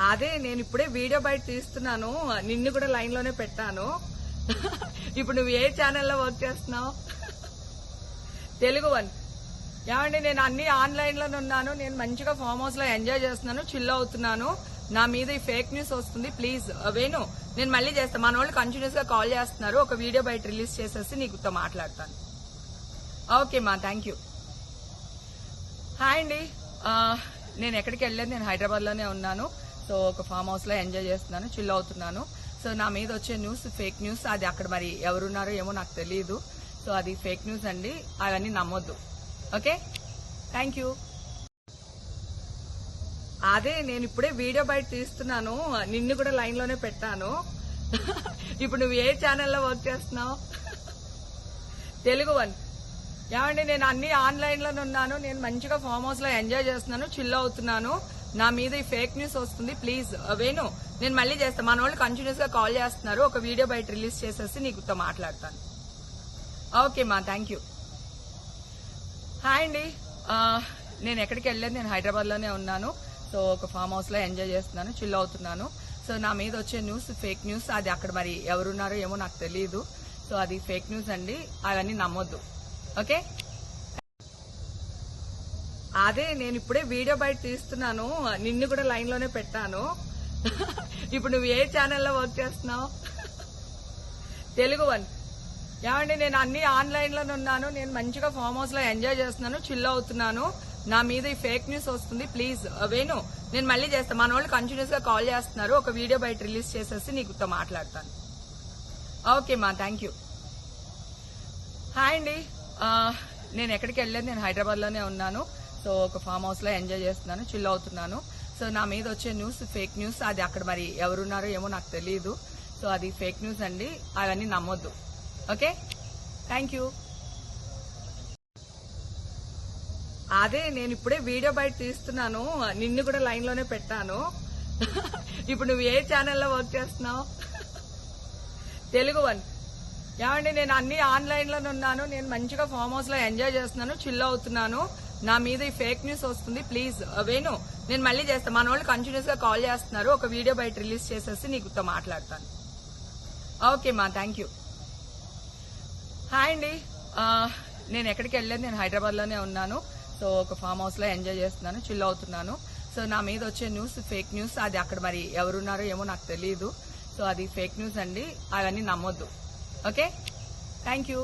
అదే నేను ఇప్పుడే వీడియో బయట తీస్తున్నాను, నిన్ను కూడా లైన్ లోనే పెట్టాను. ఇప్పుడు నువ్వు ఏ ఛానల్లో వర్క్ చేస్తున్నావు? తెలుగు వన్. ఏమండి, నేను అన్ని ఆన్లైన్ లోనే ఉన్నాను, నేను మంచిగా ఫామ్ హౌస్ లో ఎంజాయ్ చేస్తున్నాను, చిల్ అవుతున్నాను. నా మీద ఈ ఫేక్ న్యూస్ వస్తుంది, ప్లీజ్ వేణు నేను మళ్ళీ చేస్తాను. మన వాళ్ళు కంటిన్యూస్ గా కాల్ చేస్తున్నారు, ఒక వీడియో బయట రిలీజ్ చేసేసి నీకుతో మాట్లాడతాను. ఓకే మా, థ్యాంక్ యూ. హాయ్ అండి, నేను ఎక్కడికి వెళ్ళలేదు, నేను హైదరాబాద్ లోనే ఉన్నాను. సో ఒక ఫామ్ హౌస్ లో ఎంజాయ్ చేస్తున్నాను, చిల్ అవుతున్నాను. సో నా మీద వచ్చే న్యూస్ ఫేక్ న్యూస్, అది అక్కడ మరి ఎవరున్నారో ఏమో నాకు తెలియదు. సో అది ఫేక్ న్యూస్ అండి, అవన్నీ నమ్మొద్దు. Okay, thank you. అదే నేను ఇప్పుడే వీడియో బయట తీస్తున్నాను, నిన్ను కూడా లైన్ లోనే పెట్టాను. ఇప్పుడు నువ్వు ఏ ఛానల్లో వర్క్ చేస్తున్నావు? తెలుగు వన్. ఏమండి, నేను అన్ని ఆన్లైన్ లోనే ఉన్నాను, నేను మంచిగా ఫామ్ హౌస్ లో ఎంజాయ్ చేస్తున్నాను, చిల్ అవుతున్నాను. నా మీద ఈ ఫేక్ న్యూస్ వస్తుంది, ప్లీజ్ వేణు నేను మళ్ళీ చేస్తాను. మన వాళ్ళు కంటిన్యూస్ గా కాల్ చేస్తున్నారు, ఒక వీడియో బయట రిలీజ్ చేసేసి నీకుతో మాట్లాడతాను. ఓకే మా, థ్యాంక్ యూ. హాయ్ అండి, నేను ఎక్కడికి వెళ్ళలేదు, నేను హైదరాబాద్ లోనే ఉన్నాను. సో ఒక ఫామ్ హౌస్ లో ఎంజాయ్ చేస్తున్నాను, చిల్ అవుతున్నాను. సో నా మీద వచ్చే న్యూస్ ఫేక్ న్యూస్, అది అక్కడ మరి ఎవరున్నారో ఏమో నాకు తెలియదు. సో అది ఫేక్ న్యూస్ అండి, అవన్నీ నమ్మొద్దు. ఓకే, అదే నేను ఇప్పుడే వీడియో బయట తీస్తున్నాను, నిన్ను కూడా లైన్ లోనే పెట్టాను. ఇప్పుడు నువ్వు ఏ ఛానల్లో వర్క్ చేస్తున్నావు? తెలుగు వన్. ఏమండి, నేను అన్ని ఆన్లైన్ లోనే ఉన్నాను, నేను మంచిగా ఫామ్ హౌస్ లో ఎంజాయ్ చేస్తున్నాను, చిల్ అవుతున్నాను. నా మీద ఈ ఫేక్ న్యూస్ వస్తుంది, ప్లీజ్ వేణు నేను మళ్ళీ చేస్తాను. మన వాళ్ళు కంటిన్యూస్ గా కాల్ చేస్తున్నారు, ఒక వీడియో బయట రిలీజ్ చేసేసి నీకుతో మాట్లాడతాను. ఓకే మా, థ్యాంక్ యూ. హాయ్ అండి, నేను ఎక్కడికి వెళ్ళలేదు, నేను హైదరాబాద్ లోనే ఉన్నాను. సో ఒక ఫామ్ హౌస్ లో ఎంజాయ్ చేస్తున్నాను, చిల్ అవుతున్నాను. సో నా మీద వచ్చే న్యూస్ ఫేక్ న్యూస్, అది అక్కడ మరి ఎవరున్నారో ఏమో నాకు తెలియదు. సో అది ఫేక్ న్యూస్ అండి, అవన్నీ నమ్మొద్దు. Okay, thank you. అదే నేను ఇప్పుడే వీడియో బయట తీస్తున్నాను, నిన్ను కూడా లైన్ లోనే పెట్టాను. ఇప్పుడు నువ్వు ఏ ఛానల్లో వర్క్ చేస్తున్నావు? తెలుగు వన్. ఏమండి, నేను అన్ని ఆన్లైన్ లోనే ఉన్నాను, నేను మంచిగా ఫామ్ హౌస్ లో ఎంజాయ్ చేస్తున్నాను, చిల్ అవుతున్నాను. నా మీద ఈ ఫేక్ న్యూస్ వస్తుంది, ప్లీజ్ వేణు నేను మళ్ళీ చేస్తాను. మన వాళ్ళు కంటిన్యూస్ గా కాల్ చేస్తున్నారు, ఒక వీడియో బయట రిలీజ్ చేసేసి నీకుతో మాట్లాడతాను. ఓకే మా, థ్యాంక్ యూ. హాయ్ అండి, నేను ఎక్కడికి వెళ్ళలేదు, నేను హైదరాబాద్ లోనే ఉన్నాను. సో ఒక ఫామ్ హౌస్ లో ఎంజాయ్ చేస్తున్నాను, చిల్ అవుతున్నాను. సో నా మీద వచ్చే న్యూస్ ఫేక్ న్యూస్, అది అక్కడ మరి ఎవరున్నారో ఏమో నాకు తెలియదు. సో అది ఫేక్ న్యూస్ అండి, అవన్నీ నమ్మొద్దు. Okay, thank you.